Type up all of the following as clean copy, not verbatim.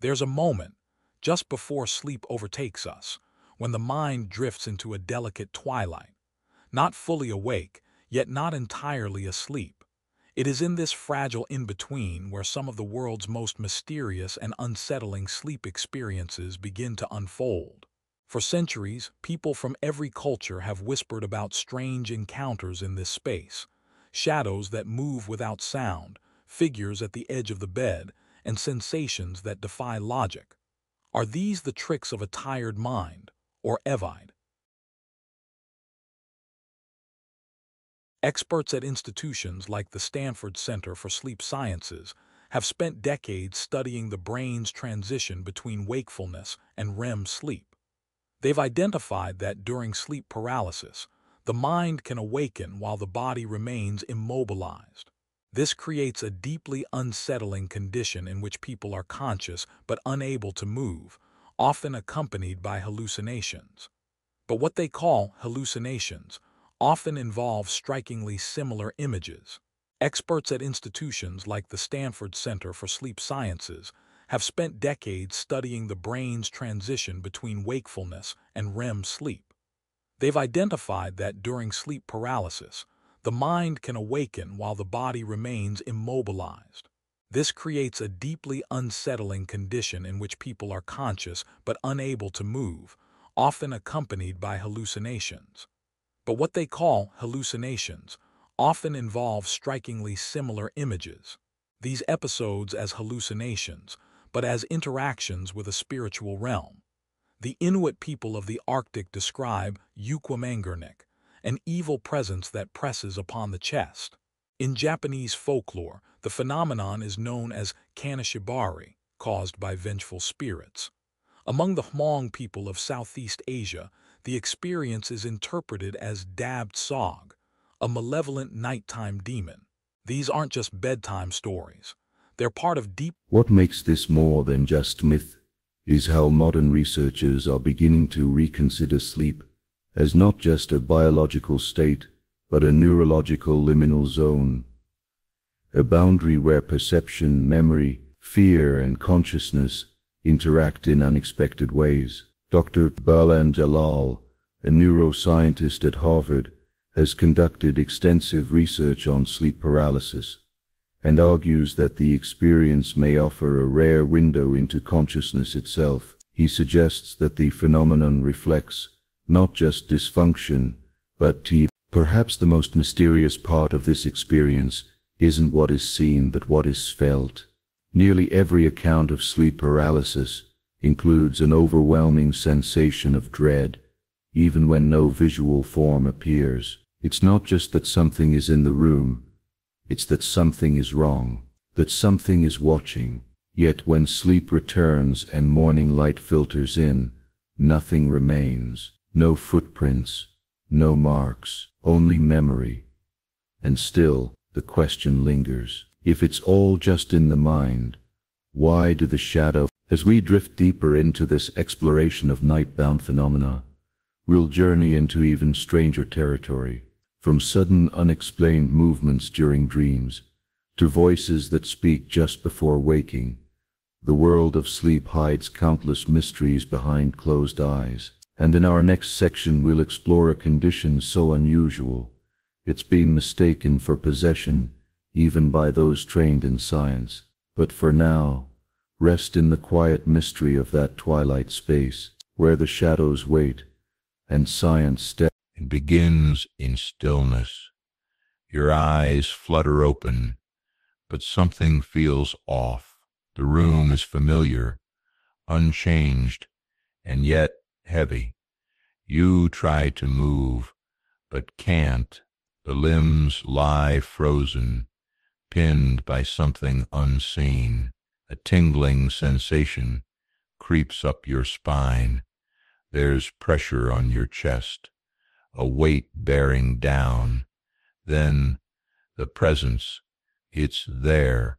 There's a moment, just before sleep overtakes us, when the mind drifts into a delicate twilight, not fully awake, yet not entirely asleep. It is in this fragile in-between where some of the world's most mysterious and unsettling sleep experiences begin to unfold. For centuries, people from every culture have whispered about strange encounters in this space, shadows that move without sound, figures at the edge of the bed, and sensations that defy logic. Are these the tricks of a tired mind, or Evide? Experts at institutions like the Stanford Center for Sleep Sciences have spent decades studying the brain's transition between wakefulness and REM sleep. They've identified that during sleep paralysis, the mind can awaken while the body remains immobilized. This creates a deeply unsettling condition in which people are conscious but unable to move, often accompanied by hallucinations. But what they call hallucinations often involve strikingly similar images. Experts at institutions like the Stanford Center for Sleep Sciences have spent decades studying the brain's transition between wakefulness and REM sleep. They've identified that during sleep paralysis, the mind can awaken while the body remains immobilized. This creates a deeply unsettling condition in which people are conscious but unable to move, often accompanied by hallucinations. But what they call hallucinations often involve strikingly similar images. These episodes as hallucinations, but as interactions with a spiritual realm. The Inuit people of the Arctic describe Yukwamangurnik, an evil presence that presses upon the chest. In Japanese folklore, the phenomenon is known as kanashibari, caused by vengeful spirits. Among the Hmong people of Southeast Asia, the experience is interpreted as dabbed sog, a malevolent nighttime demon. These aren't just bedtime stories. They're part of deep. What makes this more than just myth is how modern researchers are beginning to reconsider sleep as not just a biological state, but a neurological liminal zone, a boundary where perception, memory, fear, and consciousness interact in unexpected ways. Dr. Balan Jalal, a neuroscientist at Harvard, has conducted extensive research on sleep paralysis and argues that the experience may offer a rare window into consciousness itself. He suggests that the phenomenon reflects not just dysfunction, but perhaps the most mysterious part of this experience isn't what is seen but what is felt. Nearly every account of sleep paralysis includes an overwhelming sensation of dread, even when no visual form appears. It's not just that something is in the room, it's that something is wrong, that something is watching. Yet when sleep returns and morning light filters in, nothing remains. No footprints, no marks, only memory. And still, the question lingers. If it's all just in the mind, why do the shadows? As we drift deeper into this exploration of night-bound phenomena, we'll journey into even stranger territory. From sudden unexplained movements during dreams, to voices that speak just before waking, the world of sleep hides countless mysteries behind closed eyes. And in our next section we'll explore a condition so unusual, it's been mistaken for possession, even by those trained in science. But for now, rest in the quiet mystery of that twilight space, where the shadows wait, and science steps. It begins in stillness. Your eyes flutter open, but something feels off. The room is familiar, unchanged, and yet heavy. You try to move, but can't. The limbs lie frozen, pinned by something unseen. A tingling sensation creeps up your spine. There's pressure on your chest, a weight bearing down. Then the presence, it's there,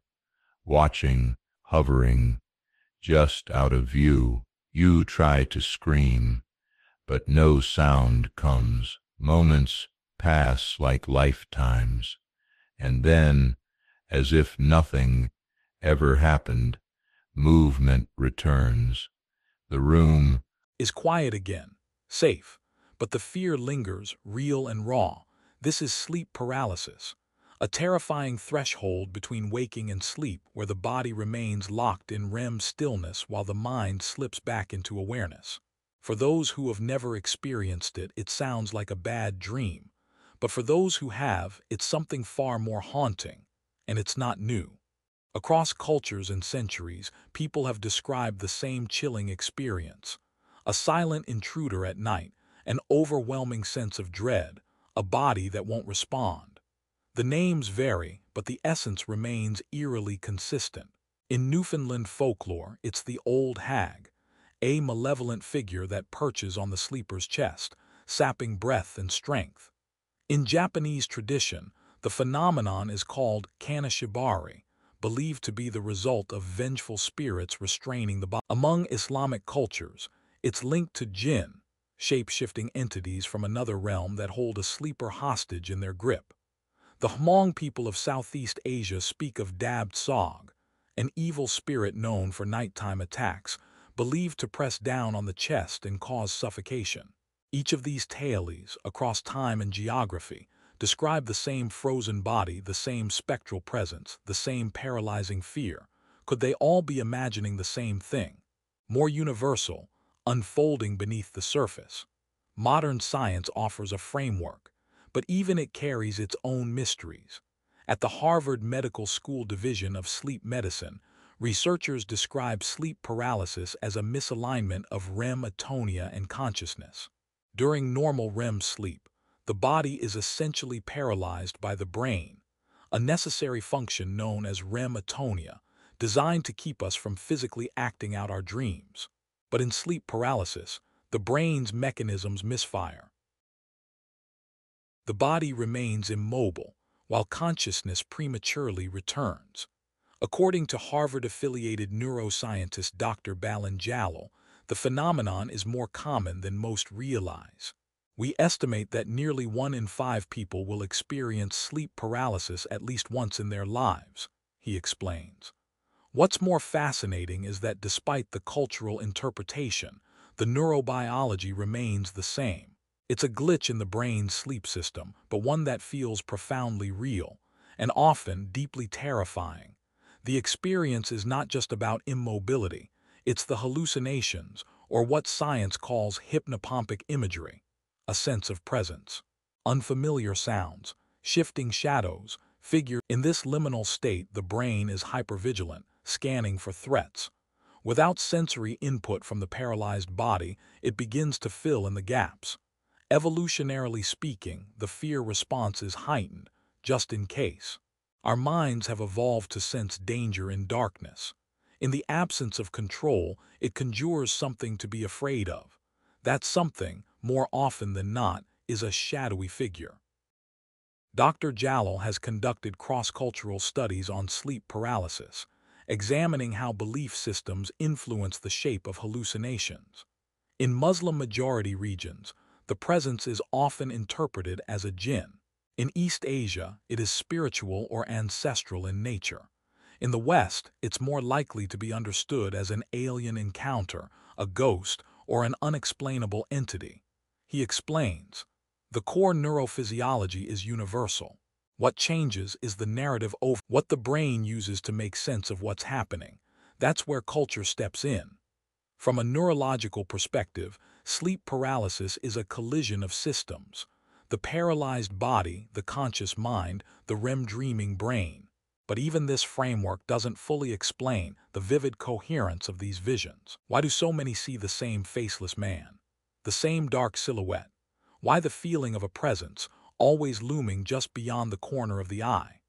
watching, hovering, just out of view. You try to scream, but no sound comes. Moments pass like lifetimes, and then, as if nothing ever happened, Movement returns. The room is quiet again, safe, but the fear lingers, real and raw. This is sleep paralysis, a terrifying threshold between waking and sleep where the body remains locked in REM stillness while the mind slips back into awareness. For those who have never experienced it, it sounds like a bad dream. But for those who have, it's something far more haunting, and it's not new. Across cultures and centuries, people have described the same chilling experience. A silent intruder at night, an overwhelming sense of dread, a body that won't respond. The names vary, but the essence remains eerily consistent. In Newfoundland folklore, it's the Old Hag, a malevolent figure that perches on the sleeper's chest, sapping breath and strength. In Japanese tradition, the phenomenon is called kanashibari, believed to be the result of vengeful spirits restraining the body. Among Islamic cultures, it's linked to jinn, shape-shifting entities from another realm that hold a sleeper hostage in their grip. The Hmong people of Southeast Asia speak of dabbed sog, an evil spirit known for nighttime attacks, believed to press down on the chest and cause suffocation. Each of these tales, across time and geography, describe the same frozen body, the same spectral presence, the same paralyzing fear. Could they all be imagining the same thing? More universal, unfolding beneath the surface. Modern science offers a framework, but even it carries its own mysteries. At the Harvard Medical School Division of Sleep Medicine, researchers describe sleep paralysis as a misalignment of REM atonia and consciousness. During normal REM sleep, the body is essentially paralyzed by the brain, a necessary function known as REM atonia, designed to keep us from physically acting out our dreams. But in sleep paralysis, the brain's mechanisms misfire. The body remains immobile, while consciousness prematurely returns. According to Harvard-affiliated neuroscientist Dr. Balin Jalal, the phenomenon is more common than most realize. We estimate that nearly 1 in 5 people will experience sleep paralysis at least once in their lives, he explains. What's more fascinating is that despite the cultural interpretation, the neurobiology remains the same. It's a glitch in the brain's sleep system, but one that feels profoundly real, and often deeply terrifying. The experience is not just about immobility, it's the hallucinations, or what science calls hypnopompic imagery, a sense of presence. Unfamiliar sounds, shifting shadows, figures. In this liminal state, the brain is hypervigilant, scanning for threats. Without sensory input from the paralyzed body, it begins to fill in the gaps. Evolutionarily speaking, the fear response is heightened, just in case. Our minds have evolved to sense danger in darkness. In the absence of control, it conjures something to be afraid of. That something, more often than not, is a shadowy figure. Dr. Jalal has conducted cross-cultural studies on sleep paralysis, examining how belief systems influence the shape of hallucinations. In Muslim-majority regions, the presence is often interpreted as a jinn. In East Asia, it is spiritual or ancestral in nature. In the West, it's more likely to be understood as an alien encounter, a ghost, or an unexplainable entity. He explains, the core neurophysiology is universal. What changes is the narrative over what the brain uses to make sense of what's happening. That's where culture steps in. From a neurological perspective, sleep paralysis is a collision of systems. The paralyzed body, the conscious mind, the REM dreaming brain. But even this framework doesn't fully explain the vivid coherence of these visions. Why do so many see the same faceless man? The same dark silhouette? Why the feeling of a presence, always looming just beyond the corner of the eye?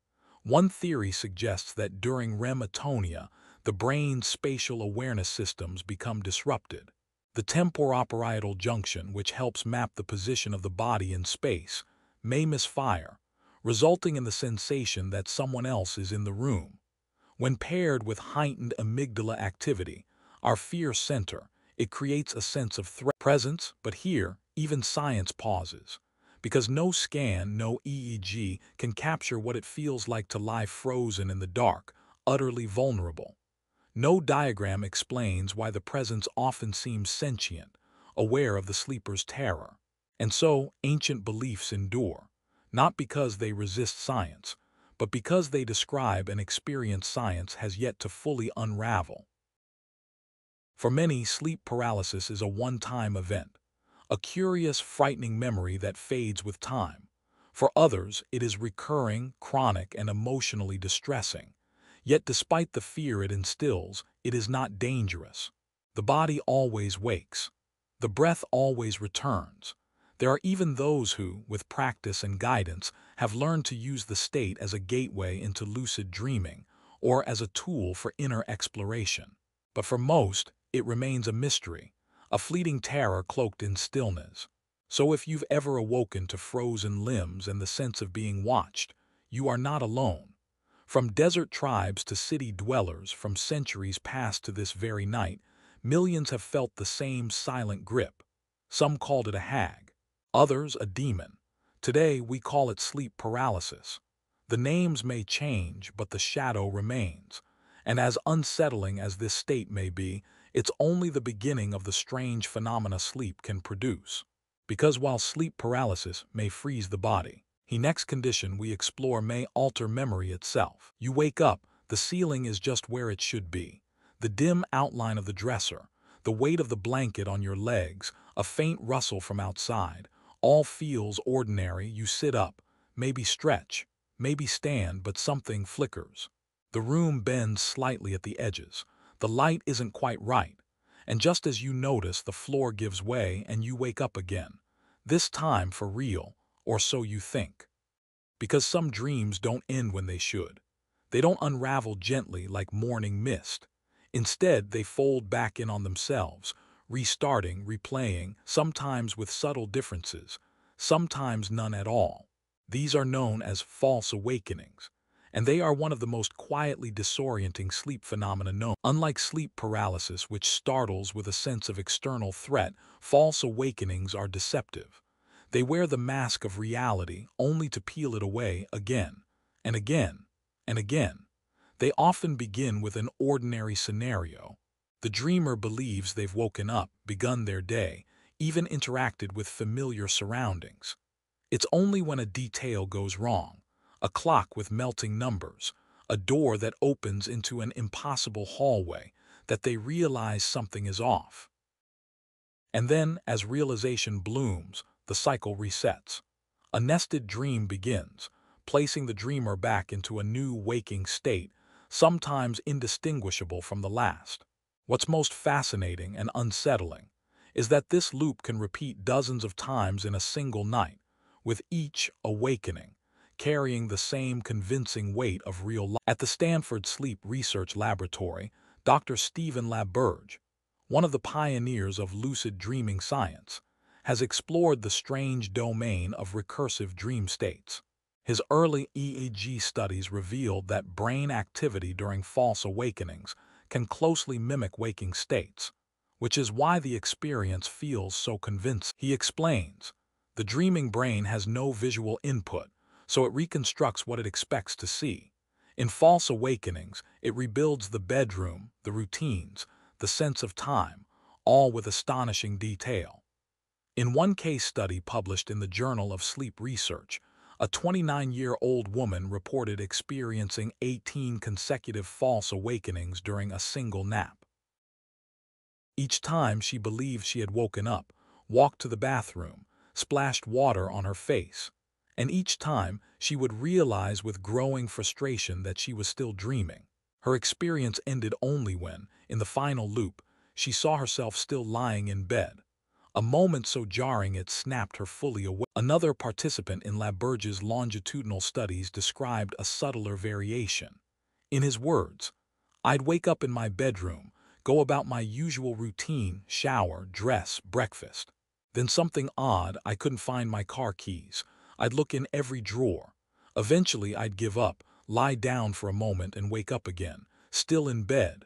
One theory suggests that during REM atonia, the brain's spatial awareness systems become disrupted. The temporoparietal junction, which helps map the position of the body in space, may misfire, resulting in the sensation that someone else is in the room. When paired with heightened amygdala activity, our fear center, it creates a sense of threat presence, but here, even science pauses. Because no scan, no EEG can capture what it feels like to lie frozen in the dark, utterly vulnerable. No diagram explains why the presence often seems sentient, aware of the sleeper's terror. And so, ancient beliefs endure, not because they resist science, but because they describe an experience science has yet to fully unravel. For many, sleep paralysis is a one-time event, a curious, frightening memory that fades with time. For others, it is recurring, chronic, and emotionally distressing. Yet despite the fear it instills, it is not dangerous. The body always wakes. The breath always returns. There are even those who, with practice and guidance, have learned to use the state as a gateway into lucid dreaming, or as a tool for inner exploration. But for most, it remains a mystery, a fleeting terror cloaked in stillness. So if you've ever awoken to frozen limbs and the sense of being watched, you are not alone. From desert tribes to city dwellers, from centuries past to this very night, millions have felt the same silent grip. Some called it a hag, others a demon. Today we call it sleep paralysis. The names may change, but the shadow remains. And as unsettling as this state may be, it's only the beginning of the strange phenomena sleep can produce. Because while sleep paralysis may freeze the body, the next condition we explore may alter memory itself. You wake up, the ceiling is just where it should be. The dim outline of the dresser, the weight of the blanket on your legs, a faint rustle from outside, all feels ordinary. You sit up, maybe stretch, maybe stand, but something flickers. The room bends slightly at the edges. The light isn't quite right. And just as you notice, the floor gives way and you wake up again. This time for real, or so you think. Because some dreams don't end when they should. They don't unravel gently like morning mist. Instead, they fold back in on themselves, restarting, replaying, sometimes with subtle differences, sometimes none at all. These are known as false awakenings, and they are one of the most quietly disorienting sleep phenomena known. Unlike sleep paralysis, which startles with a sense of external threat, false awakenings are deceptive. They wear the mask of reality only to peel it away again and again and again. They often begin with an ordinary scenario. The dreamer believes they've woken up, begun their day, even interacted with familiar surroundings. It's only when a detail goes wrong, a clock with melting numbers, a door that opens into an impossible hallway, that they realize something is off. And then, as realization blooms, the cycle resets. A nested dream begins, placing the dreamer back into a new waking state, sometimes indistinguishable from the last. What's most fascinating and unsettling is that this loop can repeat dozens of times in a single night, with each awakening carrying the same convincing weight of real life. At the Stanford Sleep Research Laboratory, Dr. Stephen LaBerge, one of the pioneers of lucid dreaming science, has explored the strange domain of recursive dream states. His early EEG studies revealed that brain activity during false awakenings can closely mimic waking states, which is why the experience feels so convincing. He explains, the dreaming brain has no visual input, so it reconstructs what it expects to see. In false awakenings, it rebuilds the bedroom, the routines, the sense of time, all with astonishing detail. In one case study published in the Journal of Sleep Research, a 29-year-old woman reported experiencing 18 consecutive false awakenings during a single nap. Each time she believed she had woken up, walked to the bathroom, splashed water on her face, and each time she would realize with growing frustration that she was still dreaming. Her experience ended only when, in the final loop, she saw herself still lying in bed, a moment so jarring it snapped her fully awake. Another participant in LaBerge's longitudinal studies described a subtler variation. In his words, I'd wake up in my bedroom, go about my usual routine, shower, dress, breakfast. Then something odd, I couldn't find my car keys. I'd look in every drawer. Eventually I'd give up, lie down for a moment and wake up again, still in bed.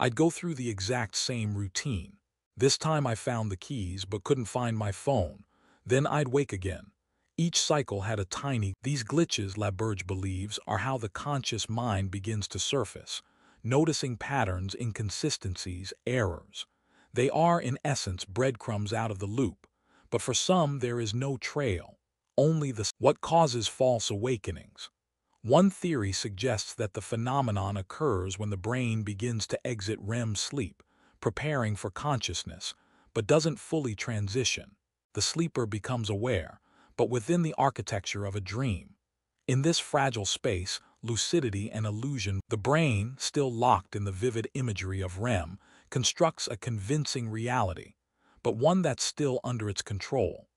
I'd go through the exact same routine. This time I found the keys but couldn't find my phone. Then I'd wake again. Each cycle had a tiny. These glitches, LaBerge believes, are how the conscious mind begins to surface, noticing patterns, inconsistencies, errors. They are, in essence, breadcrumbs out of the loop, but for some there is no trail, only what causes false awakenings. One theory suggests that the phenomenon occurs when the brain begins to exit REM sleep, preparing for consciousness, but doesn't fully transition. The sleeper becomes aware, but within the architecture of a dream. In this fragile space, lucidity and illusion, the brain, still locked in the vivid imagery of REM, constructs a convincing reality, but one that's still under its control.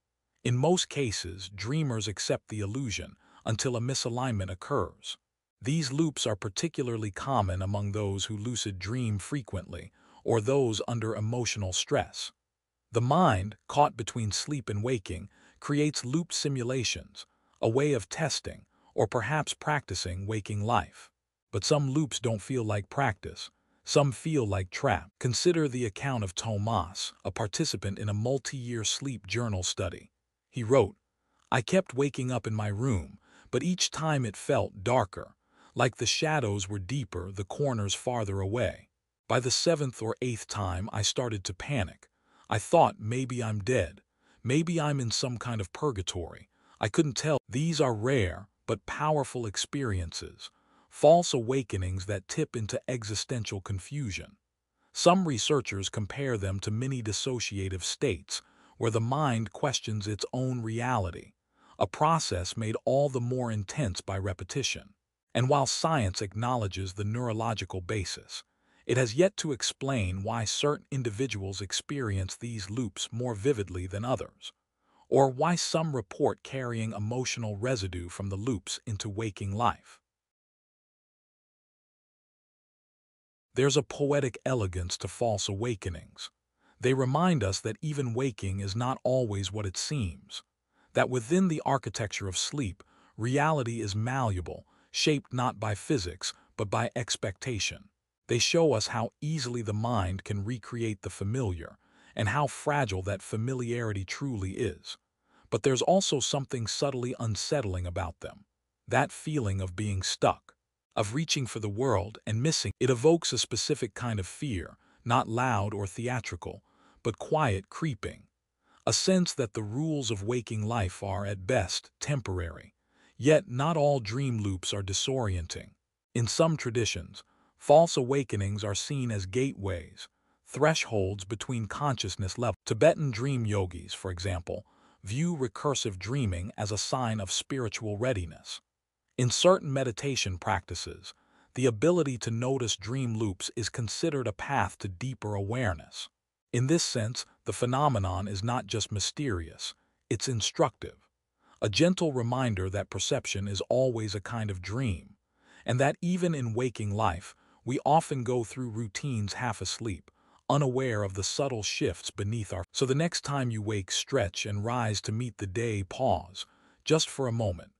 In most cases, dreamers accept the illusion until a misalignment occurs. These loops are particularly common among those who lucid dream frequently or those under emotional stress. The mind, caught between sleep and waking, creates looped simulations, a way of testing or perhaps practicing waking life. But some loops don't feel like practice. Some feel like trap. Consider the account of Tomas, a participant in a multi-year sleep journal study. He wrote, "I kept waking up in my room, but each time it felt darker, like the shadows were deeper, the corners farther away. By the seventh or eighth time, I started to panic. I thought maybe I'm dead, maybe I'm in some kind of purgatory. I couldn't tell." These are rare but powerful experiences, false awakenings that tip into existential confusion. Some researchers compare them to mini-dissociative states, where the mind questions its own reality, a process made all the more intense by repetition. And while science acknowledges the neurological basis, it has yet to explain why certain individuals experience these loops more vividly than others, or why some report carrying emotional residue from the loops into waking life. There's a poetic elegance to false awakenings. They remind us that even waking is not always what it seems, that within the architecture of sleep, reality is malleable, shaped not by physics, but by expectation. They show us how easily the mind can recreate the familiar, and how fragile that familiarity truly is. But there's also something subtly unsettling about them, that feeling of being stuck, of reaching for the world and missing. It evokes a specific kind of fear, not loud or theatrical, but quiet, creeping. A sense that the rules of waking life are, at best, temporary. Yet not all dream loops are disorienting. In some traditions, false awakenings are seen as gateways, thresholds between consciousness levels. Tibetan dream yogis, for example, view recursive dreaming as a sign of spiritual readiness. In certain meditation practices, the ability to notice dream loops is considered a path to deeper awareness. In this sense, the phenomenon is not just mysterious, it's instructive, a gentle reminder that perception is always a kind of dream, and that even in waking life, we often go through routines half asleep, unaware of the subtle shifts beneath our. So the next time you wake, stretch and rise to meet the day, pause, just for a moment.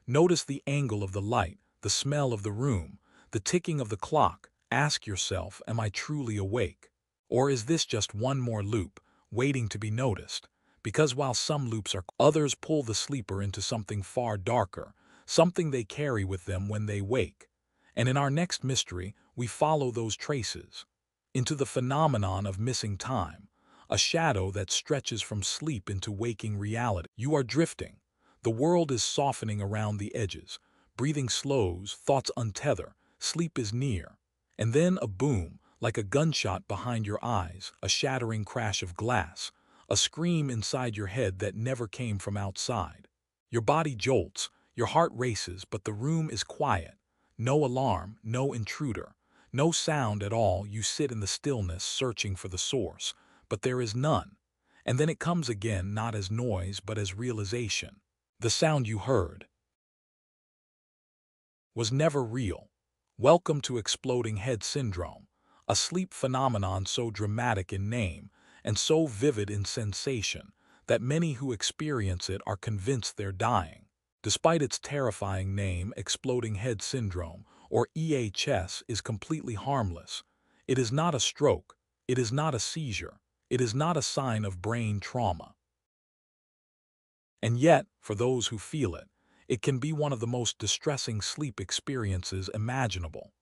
Notice the angle of the light, the smell of the room, the ticking of the clock. Ask yourself, am I truly awake? Or is this just one more loop, waiting to be noticed? Because while some loops are, others pull the sleeper into something far darker, something they carry with them when they wake. And in our next mystery, we follow those traces into the phenomenon of missing time, a shadow that stretches from sleep into waking reality. You are drifting. The world is softening around the edges. Breathing slows, thoughts untether, sleep is near. And then a boom, like a gunshot behind your eyes, a shattering crash of glass, a scream inside your head that never came from outside. Your body jolts, your heart races, but the room is quiet. No alarm, no intruder, no sound at all. You sit in the stillness, searching for the source, but there is none. And then it comes again, not as noise, but as realization. The sound you heard was never real. Welcome to exploding head syndrome, a sleep phenomenon so dramatic in name and so vivid in sensation that many who experience it are convinced they're dying. Despite its terrifying name, exploding head syndrome, or EHS, is completely harmless. It is not a stroke, it is not a seizure, it is not a sign of brain trauma. And yet, for those who feel it, it can be one of the most distressing sleep experiences imaginable.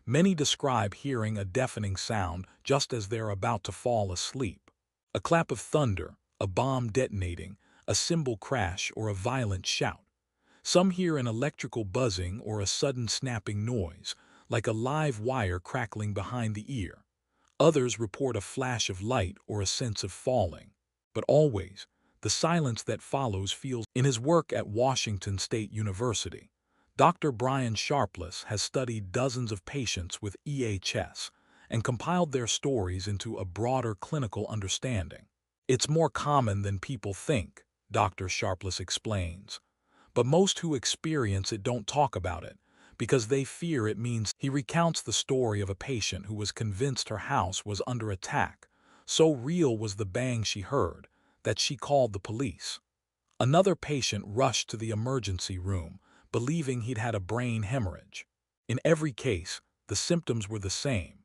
Many describe hearing a deafening sound just as they're about to fall asleep. A clap of thunder, a bomb detonating, a cymbal crash, or a violent shout. Some hear an electrical buzzing or a sudden snapping noise, like a live wire crackling behind the ear. Others report a flash of light or a sense of falling. But always, the silence that follows feels. In his work at Washington State University, Dr. Brian Sharpless has studied dozens of patients with EHS and compiled their stories into a broader clinical understanding. It's more common than people think, Dr. Sharpless explains. But most who experience it don't talk about it, because they fear it means. He recounts the story of a patient who was convinced her house was under attack. So real was the bang she heard that she called the police. Another patient rushed to the emergency room, believing he'd had a brain hemorrhage. In every case, the symptoms were the same.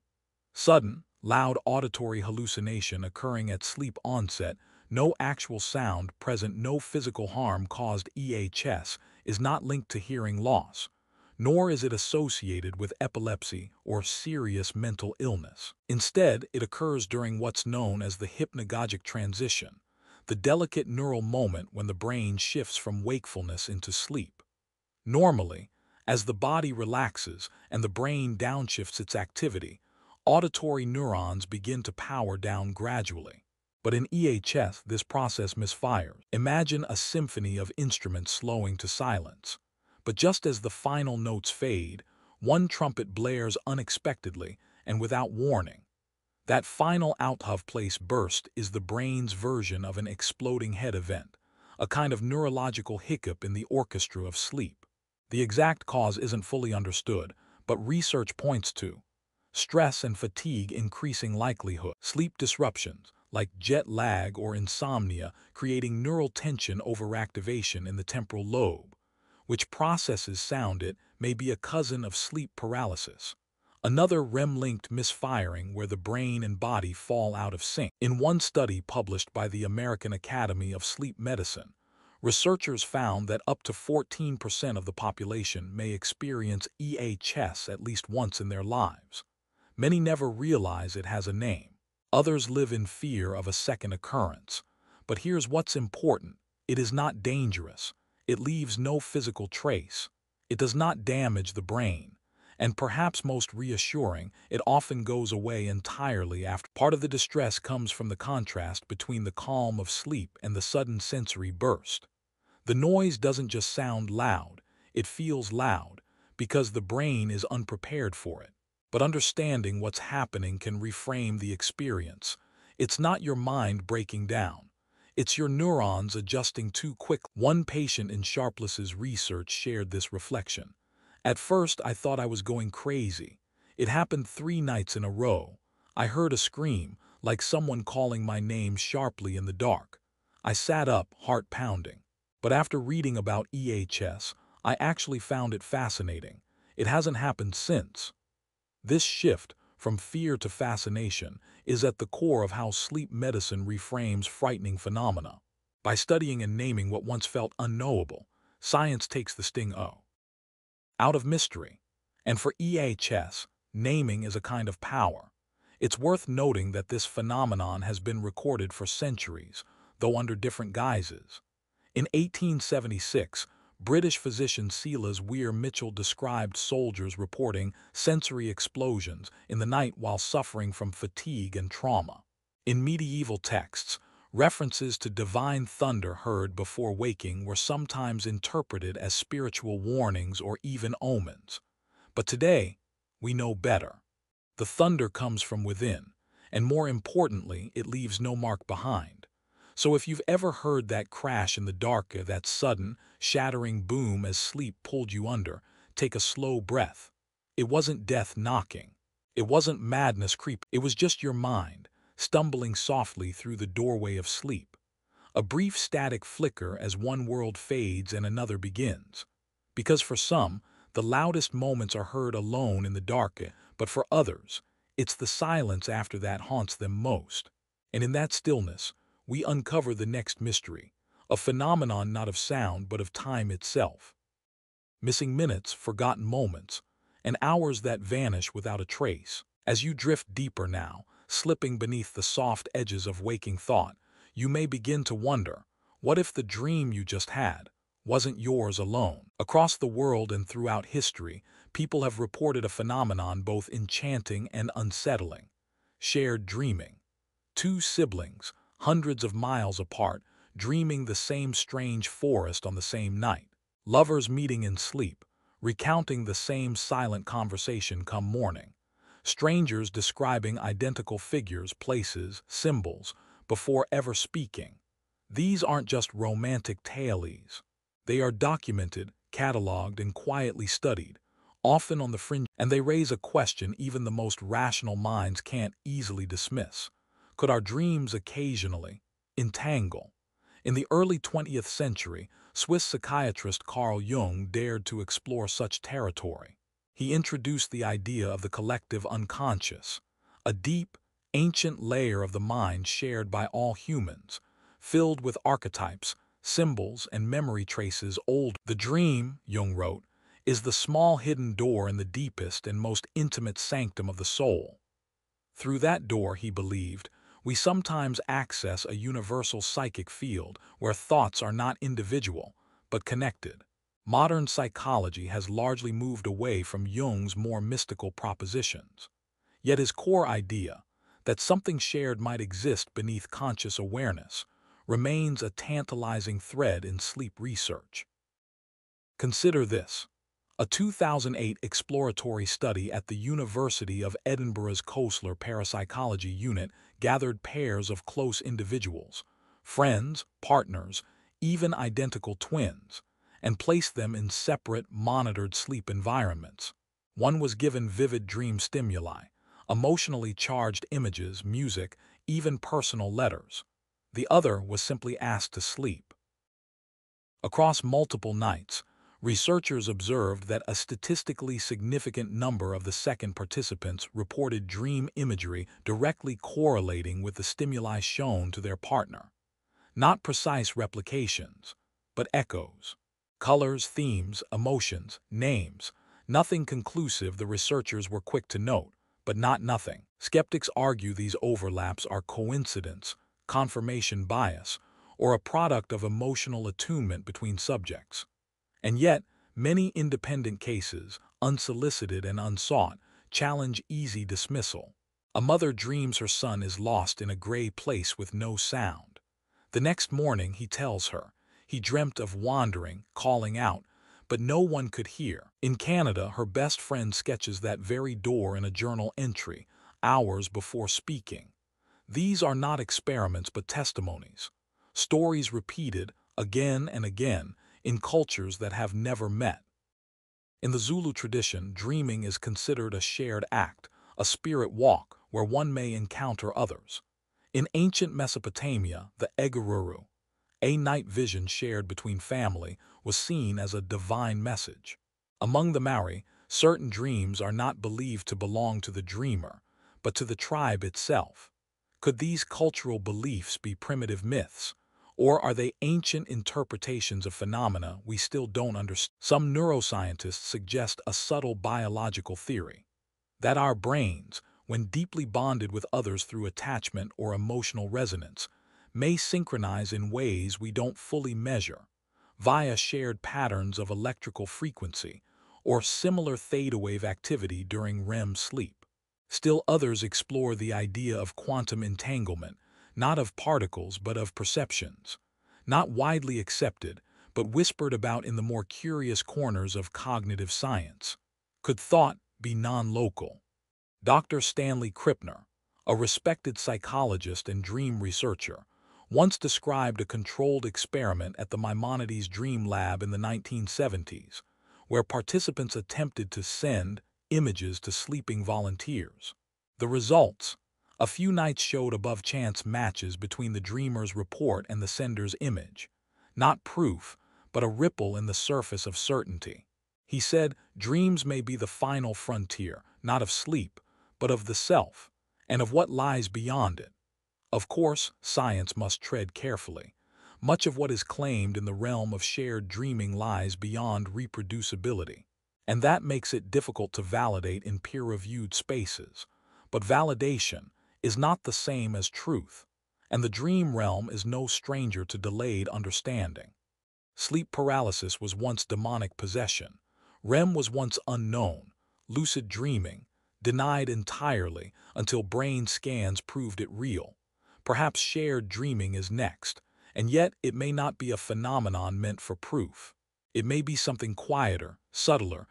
Sudden, loud auditory hallucination occurring at sleep onset, no actual sound present, no physical harm caused. EHS is not linked to hearing loss, nor is it associated with epilepsy or serious mental illness. Instead, it occurs during what's known as the hypnagogic transition, the delicate neural moment when the brain shifts from wakefulness into sleep. Normally, as the body relaxes and the brain downshifts its activity, auditory neurons begin to power down gradually. But in EHS, this process misfires. Imagine a symphony of instruments slowing to silence. But just as the final notes fade, one trumpet blares unexpectedly and without warning. That final out-of-place burst is the brain's version of an exploding head event, a kind of neurological hiccup in the orchestra of sleep. The exact cause isn't fully understood, but research points to stress and fatigue increasing likelihood, sleep disruptions like jet lag or insomnia creating neural tension overactivation in the temporal lobe, which processes sound. It may be a cousin of sleep paralysis, another REM-linked misfiring where the brain and body fall out of sync. In one study published by the American Academy of Sleep Medicine, researchers found that up to 14% of the population may experience EHS at least once in their lives. Many never realize it has a name. Others live in fear of a second occurrence. But here's what's important. It is not dangerous. It leaves no physical trace. It does not damage the brain. And perhaps most reassuring, it often goes away entirely after. Part of the distress comes from the contrast between the calm of sleep and the sudden sensory burst. The noise doesn't just sound loud, it feels loud, because the brain is unprepared for it. But understanding what's happening can reframe the experience. It's not your mind breaking down. It's your neurons adjusting too quick. One patient in Sharpless's research shared this reflection. At first, I thought I was going crazy. It happened 3 nights in a row. I heard a scream, like someone calling my name sharply in the dark. I sat up, heart pounding. But after reading about EHS, I actually found it fascinating. It hasn't happened since. This shift from fear to fascination is at the core of how sleep medicine reframes frightening phenomena. By studying and naming what once felt unknowable, science takes the sting out of mystery. And for EHS, naming is a kind of power. It's worth noting that this phenomenon has been recorded for centuries, though under different guises. In 1876, British physician Silas Weir Mitchell described soldiers reporting sensory explosions in the night while suffering from fatigue and trauma. In medieval texts, references to divine thunder heard before waking were sometimes interpreted as spiritual warnings or even omens. But today, we know better. The thunder comes from within, and more importantly, it leaves no mark behind. So if you've ever heard that crash in the dark, that sudden, shattering boom as sleep pulled you under, take a slow breath. It wasn't death knocking. It wasn't madness creeping. It was just your mind, stumbling softly through the doorway of sleep. A brief static flicker as one world fades and another begins. Because for some, the loudest moments are heard alone in the dark, but for others, it's the silence after that haunts them most. And in that stillness, we uncover the next mystery, a phenomenon not of sound but of time itself. Missing minutes, forgotten moments, and hours that vanish without a trace. As you drift deeper now, slipping beneath the soft edges of waking thought, you may begin to wonder, what if the dream you just had wasn't yours alone? Across the world and throughout history, people have reported a phenomenon both enchanting and unsettling: shared dreaming. Two siblings, hundreds of miles apart, dreaming the same strange forest on the same night. Lovers meeting in sleep, recounting the same silent conversation come morning. Strangers describing identical figures, places, symbols, before ever speaking. These aren't just romantic tales. They are documented, cataloged, and quietly studied, often on the fringe, and they raise a question even the most rational minds can't easily dismiss. Could our dreams occasionally entangle? In the early 20th century, Swiss psychiatrist Carl Jung dared to explore such territory. He introduced the idea of the collective unconscious, a deep, ancient layer of the mind shared by all humans, filled with archetypes, symbols, and memory traces old. The dream, Jung wrote, is the small hidden door in the deepest and most intimate sanctum of the soul. Through that door, he believed, we sometimes access a universal psychic field where thoughts are not individual, but connected. Modern psychology has largely moved away from Jung's more mystical propositions. Yet his core idea, that something shared might exist beneath conscious awareness, remains a tantalizing thread in sleep research. Consider this. A 2008 exploratory study at the University of Edinburgh's Koestler Parapsychology Unit gathered pairs of close individuals, friends, partners, even identical twins, and placed them in separate, monitored sleep environments. One was given vivid dream stimuli, emotionally charged images, music, even personal letters. The other was simply asked to sleep. Across multiple nights, researchers observed that a statistically significant number of the second participants reported dream imagery directly correlating with the stimuli shown to their partner. Not precise replications, but echoes. Colors, themes, emotions, names. Nothing conclusive, the researchers were quick to note, but not nothing. Skeptics argue these overlaps are coincidence, confirmation bias, or a product of emotional attunement between subjects. And yet, many independent cases, unsolicited and unsought, challenge easy dismissal. A mother dreams her son is lost in a gray place with no sound. The next morning, he tells her, he dreamt of wandering, calling out, but no one could hear. In Canada, her best friend sketches that very door in a journal entry, hours before speaking. These are not experiments but testimonies. Stories repeated, again and again, in cultures that have never met. In the Zulu tradition, dreaming is considered a shared act, a spirit walk where one may encounter others. In ancient Mesopotamia, the Egururu, a night vision shared between family, was seen as a divine message. Among the Maori, certain dreams are not believed to belong to the dreamer, but to the tribe itself. Could these cultural beliefs be primitive myths? Or are they ancient interpretations of phenomena we still don't understand? Some neuroscientists suggest a subtle biological theory, that our brains, when deeply bonded with others through attachment or emotional resonance, may synchronize in ways we don't fully measure, via shared patterns of electrical frequency or similar theta wave activity during REM sleep. Still others explore the idea of quantum entanglement, not of particles but of perceptions, not widely accepted, but whispered about in the more curious corners of cognitive science. Could thought be non-local? Dr. Stanley Krippner, a respected psychologist and dream researcher, once described a controlled experiment at the Maimonides Dream Lab in the 1970s, where participants attempted to send images to sleeping volunteers. The results: a few nights showed above-chance matches between the dreamer's report and the sender's image. Not proof, but a ripple in the surface of certainty. He said, dreams may be the final frontier, not of sleep, but of the self, and of what lies beyond it. Of course, science must tread carefully. Much of what is claimed in the realm of shared dreaming lies beyond reproducibility. And that makes it difficult to validate in peer-reviewed spaces. But validation is not the same as truth, and the dream realm is no stranger to delayed understanding. Sleep paralysis was once demonic possession. REM was once unknown, lucid dreaming, denied entirely until brain scans proved it real. Perhaps shared dreaming is next, and yet it may not be a phenomenon meant for proof. It may be something quieter, subtler,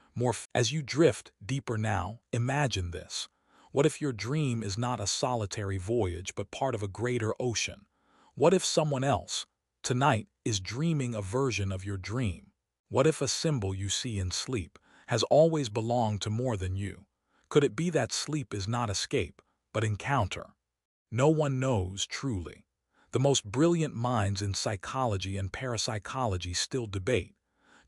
as you drift deeper now, imagine this. What if your dream is not a solitary voyage but part of a greater ocean? What if someone else, tonight, is dreaming a version of your dream? What if a symbol you see in sleep has always belonged to more than you? Could it be that sleep is not escape, but encounter? No one knows truly. The most brilliant minds in psychology and parapsychology still debate.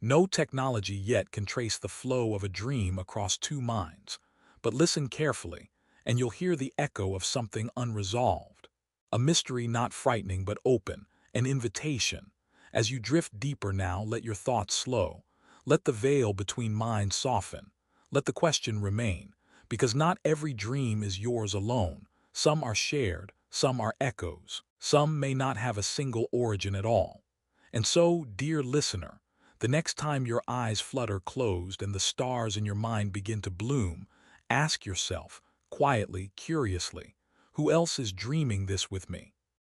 No technology yet can trace the flow of a dream across two minds. But listen carefully, and you'll hear the echo of something unresolved. A mystery not frightening but open, an invitation. As you drift deeper now, let your thoughts slow. Let the veil between minds soften. Let the question remain, because not every dream is yours alone. Some are shared, some are echoes, some may not have a single origin at all. And so, dear listener, the next time your eyes flutter closed and the stars in your mind begin to bloom, ask yourself, quietly, curiously, who else is dreaming this with me?